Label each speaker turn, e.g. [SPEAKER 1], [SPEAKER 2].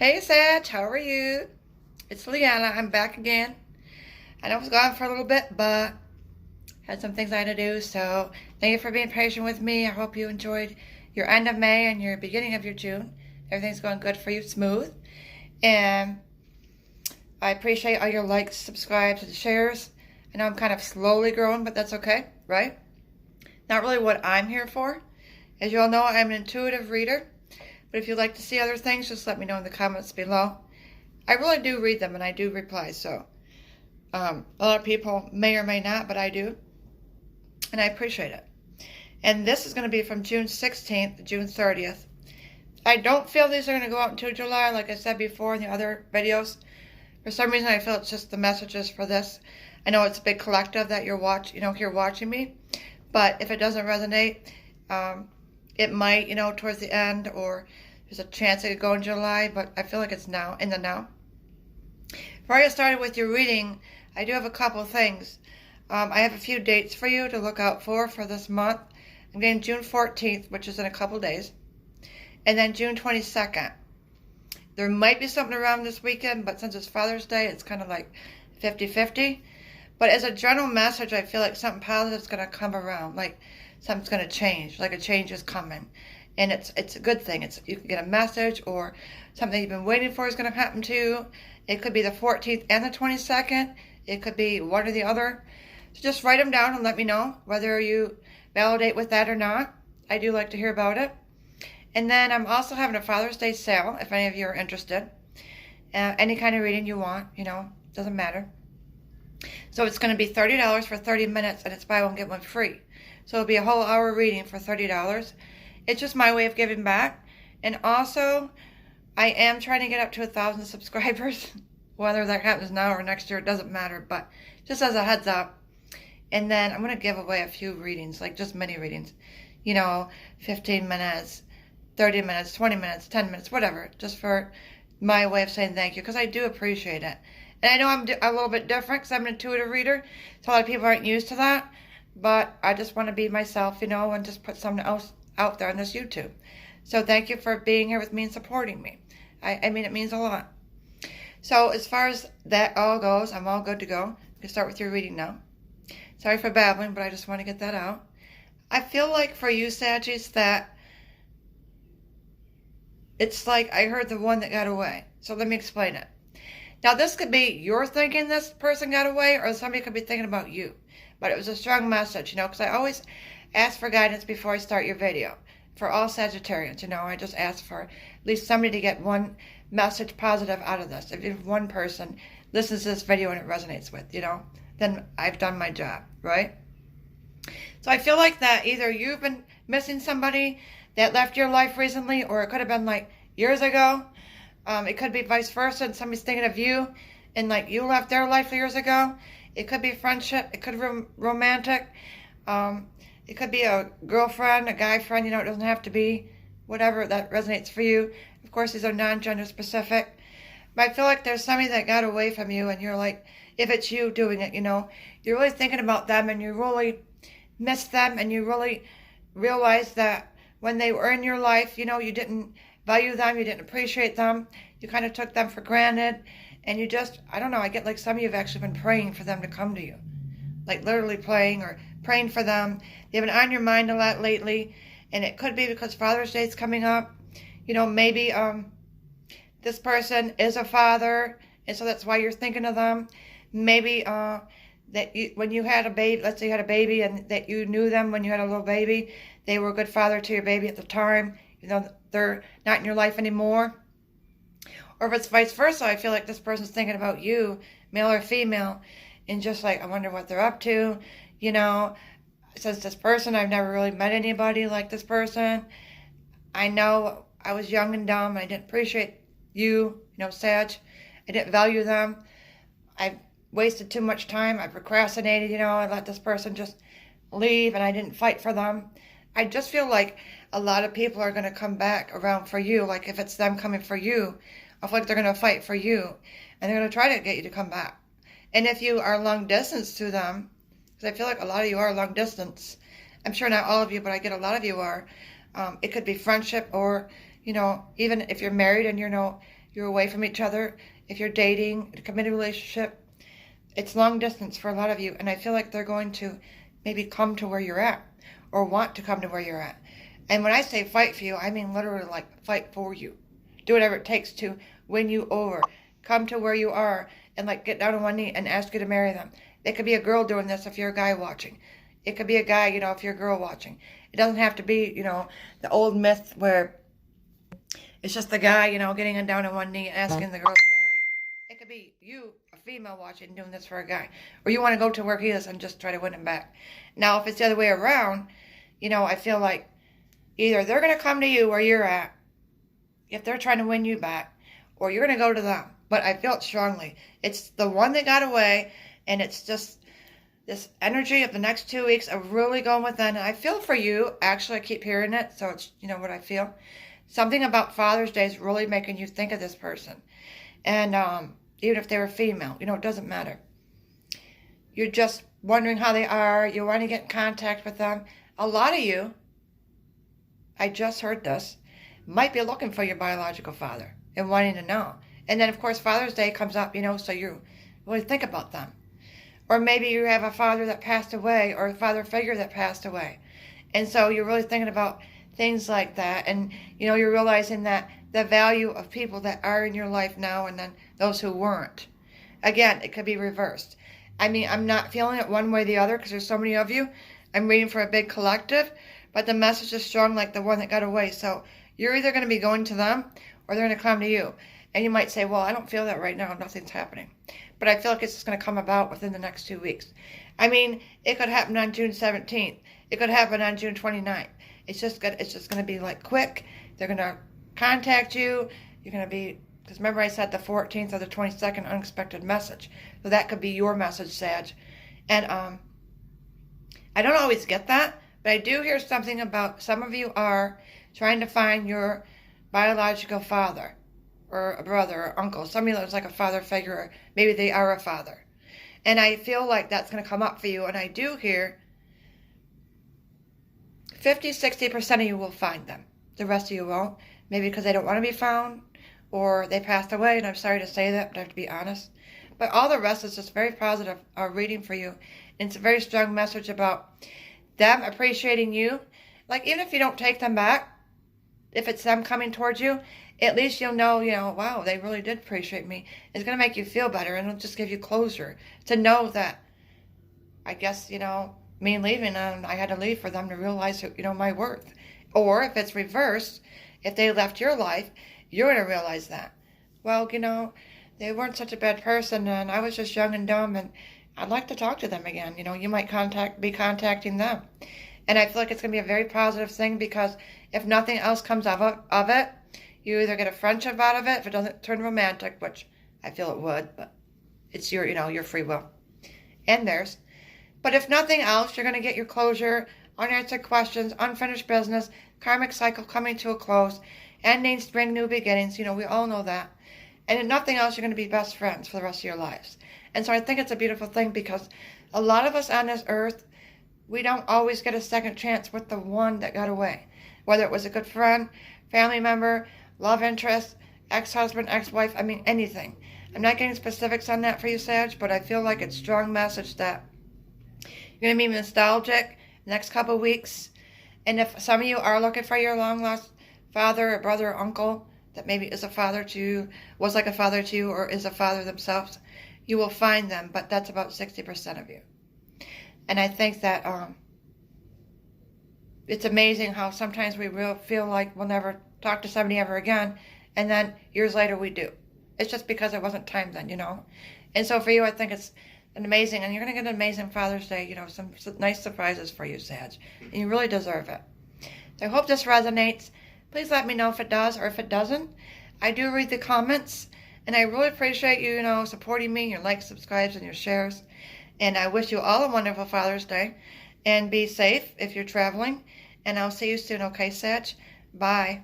[SPEAKER 1] Hey Sag, how are you? It's Leanna. I'm back again. I know I was gone for a little bit, but had some things I had to do, so thank you for being patient with me. I hope you enjoyed your end of May and your beginning of your June. Everything's going good for you, smooth. And I appreciate all your likes, subscribes, and shares. I know I'm kind of slowly growing, but that's okay, right? Not really what I'm here for. As you all know, I'm an intuitive reader. But if you'd like to see other things, just let me know in the comments below. I really do read them and I do reply, so a lot of people may or may not, but I do. And I appreciate it. And this is going to be from June 16th to June 30th. I don't feel these are going to go out until July, like I said before in the other videos. For some reason, I feel it's just the messages for this. I know it's a big collective that you're here watching me. But if it doesn't resonate, it might, towards the end, or there's a chance it could go in July, but I feel like it's now, in the now. Before I get started with your reading, I do have a couple things. I have a few dates for you to look out for this month. I'm getting June 14th, which is in a couple days, and then June 22nd. There might be something around this weekend, but since it's Father's Day, it's kind of like 50-50. But as a general message, I feel like something positive is going to come around, like something's going to change, like a change is coming. And it's a good thing. You can get a message, or something you've been waiting for is going to happen to you. It could be the 14th and the 22nd. It could be one or the other. So just write them down and let me know whether you validate with that or not. I do like to hear about it. And then I'm also having a Father's Day sale, if any of you are interested. Any kind of reading you want, doesn't matter. So it's going to be $30 for 30 minutes, and it's buy one, get one free. So it'll be a whole hour reading for $30. It's just my way of giving back. And also, I am trying to get up to 1,000 subscribers. Whether that happens now or next year, it doesn't matter. But just as a heads up. And then I'm going to give away a few readings, like just mini readings. 15 minutes, 30 minutes, 20 minutes, 10 minutes, whatever. Just for my way of saying thank you, because I do appreciate it. And I know I'm a little bit different because I'm an intuitive reader. So a lot of people aren't used to that. But I just want to be myself, and just put something else out there on this YouTube. So thank you for being here with me and supporting me. I mean, it means a lot. So as far as that all goes, I'm all good to go. You can start with your reading now. Sorry for babbling, but I just want to get that out. I feel like for you, Saggies, that it's like I heard the one that got away. So let me explain it. Now, this could be you're thinking this person got away, or somebody could be thinking about you. But it was a strong message, because I always ask for guidance before I start your video. For all Sagittarians, I just ask for at least somebody to get one message positive out of this. If one person listens to this video and it resonates with, then I've done my job, right? So I feel like that either you've been missing somebody that left your life recently, or it could have been like years ago. It could be vice versa, and somebody's thinking of you, and like you left their life years ago. It could be friendship. It could be romantic. It could be a girlfriend, a guy friend. It doesn't have to be whatever that resonates for you. Of course, these are non-gender specific. But I feel like there's somebody that got away from you, and you're like, if it's you doing it, you're really thinking about them, and you really miss them, and you really realize that when they were in your life, you didn't value them, you didn't appreciate them, you kind of took them for granted, and you just, I don't know, I get like some of you have actually been praying for them to come to you. Like literally praying for them. They've been on your mind a lot lately, and it could be because Father's Day is coming up. Maybe this person is a father, and so that's why you're thinking of them. Maybe when you had a baby, let's say you had a baby, and that you knew them when you had a little baby, they were a good father to your baby at the time, they're not in your life anymore. Or if it's vice versa, I feel like this person's thinking about you, male or female, and just like, I wonder what they're up to. Since this person, I've never really met anybody like this person. I know I was young and dumb. I didn't appreciate you, Sag. I didn't value them. I've wasted too much time. I procrastinated, I let this person just leave, and I didn't fight for them. I just feel like a lot of people are going to come back around for you. Like if it's them coming for you, I feel like they're going to fight for you, and they're going to try to get you to come back. And if you are long distance to them, because I feel like a lot of you are long distance. I'm sure not all of you, but I get a lot of you are. It could be friendship, or, even if you're married and you're away from each other. If you're dating, a committed relationship, it's long distance for a lot of you. And I feel like they're going to maybe come to where you're at or want to come to where you're at. And when I say fight for you, I mean literally like fight for you. Do whatever it takes to win you over. Come to where you are and like get down on one knee and ask you to marry them. It could be a girl doing this if you're a guy watching. It could be a guy, if you're a girl watching. It doesn't have to be, the old myth where it's just the guy, getting down on one knee and asking the girl to marry. It could be you, a female, watching, doing this for a guy. Or you want to go to where he is and just try to win him back. Now, if it's the other way around, I feel like either they're going to come to you where you're at, if they're trying to win you back, or you're going to go to them. But I feel it strongly. It's the one that got away, and it's just this energy of the next 2 weeks of really going within. And I feel for you. Actually, I keep hearing it, so it's, what I feel. Something about Father's Day is really making you think of this person. And even if they were female, it doesn't matter. You're just wondering how they are. You want to get in contact with them. A lot of you, I just heard this, might be looking for your biological father and wanting to know. And then, of course, Father's Day comes up, so you really think about them. Or maybe you have a father that passed away or a father figure that passed away. And so you're really thinking about things like that. And, you're realizing that the value of people that are in your life now and then those who weren't. Again, it could be reversed. I mean, I'm not feeling it one way or the other because there's so many of you. I'm reading for a big collective, but the message is strong like the one that got away. So you're either going to be going to them or they're going to come to you. And you might say, well, I don't feel that right now. Nothing's happening. But I feel like it's just going to come about within the next 2 weeks. I mean, it could happen on June 17th. It could happen on June 29th. It's just going to be like quick. They're going to contact you. You're going to be, because remember I said the 14th or the 22nd unexpected message. So that could be your message, Sag. And I don't always get that, but I do hear something about some of you are trying to find your biological father or a brother or uncle. Some of you there's like a father figure, or maybe they are a father. And I feel like that's going to come up for you. And I do hear 50-60% of you will find them. The rest of you won't. Maybe because they don't want to be found or they passed away. And I'm sorry to say that, but I have to be honest. But all the rest is just very positive reading for you. And it's a very strong message about them appreciating you. Like, even if you don't take them back, if it's them coming towards you, at least you'll know, wow, they really did appreciate me. It's going to make you feel better, and it'll just give you closure to know that, I guess, me leaving, I had to leave for them to realize, my worth. Or if it's reversed, if they left your life, you're going to realize that. Well, they weren't such a bad person, and I was just young and dumb, and I'd like to talk to them again. You might be contacting them. And I feel like it's going to be a very positive thing, because if nothing else comes of it, you either get a friendship out of it, if it doesn't turn romantic, which I feel it would, but it's your, your free will and theirs. But if nothing else, you're going to get your closure, unanswered questions, unfinished business, karmic cycle coming to a close, endings bring new beginnings. We all know that. And if nothing else, you're going to be best friends for the rest of your lives. And so I think it's a beautiful thing, because a lot of us on this earth, we don't always get a second chance with the one that got away. Whether it was a good friend, family member, love interest, ex-husband, ex-wife, I mean, anything. I'm not getting specifics on that for you, Sag, but I feel like it's a strong message that you're going to be nostalgic the next couple of weeks. And if some of you are looking for your long-lost father or brother or uncle that maybe is a father to you, was like a father to you, or is a father themselves, you will find them, but that's about 60% of you. And I think that it's amazing how sometimes we feel like we'll never talk to somebody ever again, and then years later we do. It's just because it wasn't time then, And so for you, I think it's an amazing, and you're going to get an amazing Father's Day, some nice surprises for you, Sag. And you really deserve it. So I hope this resonates. Please let me know if it does or if it doesn't. I do read the comments, and I really appreciate you, supporting me, your likes, subscribes, and your shares. And I wish you all a wonderful Father's Day. And be safe if you're traveling. And I'll see you soon, okay, Sag? Bye.